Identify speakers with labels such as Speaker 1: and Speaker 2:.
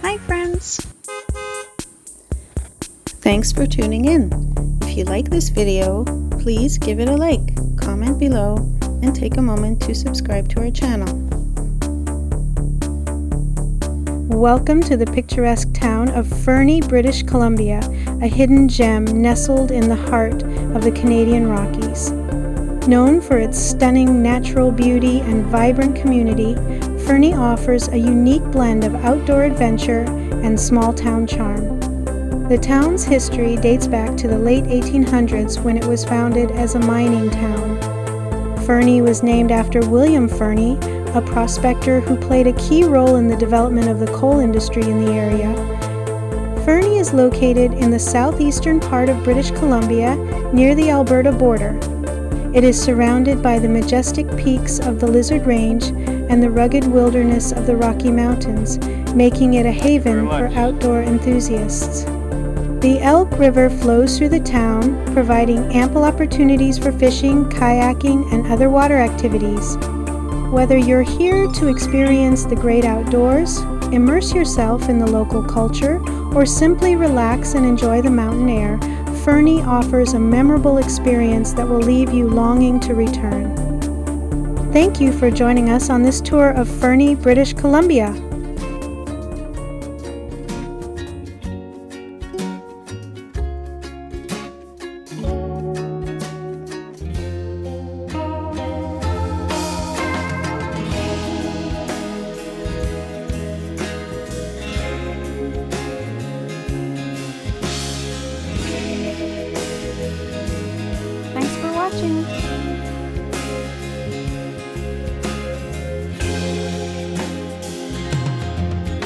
Speaker 1: Hi friends! Thanks for tuning in. If you like this video, please give it a like, comment below, and take a moment to subscribe to our channel. Welcome to the picturesque town of Fernie, British Columbia, a hidden gem nestled in the heart of the Canadian Rockies. Known for its stunning natural beauty and vibrant community, Fernie offers a unique blend of outdoor adventure and small-town charm. The town's history dates back to the late 1800s when it was founded as a mining town. Fernie was named after William Fernie, a prospector who played a key role in the development of the coal industry in the area. Fernie is located in the southeastern part of British Columbia, near the Alberta border. It is surrounded by the majestic peaks of the Lizard Range and the rugged wilderness of the Rocky Mountains, making it a haven for outdoor enthusiasts. The Elk River flows through the town, providing ample opportunities for fishing, kayaking, and other water activities. Whether you're here to experience the great outdoors, immerse yourself in the local culture, or simply relax and enjoy the mountain air, Fernie offers a memorable experience that will leave you longing to return. Thank you for joining us on this tour of Fernie, British Columbia.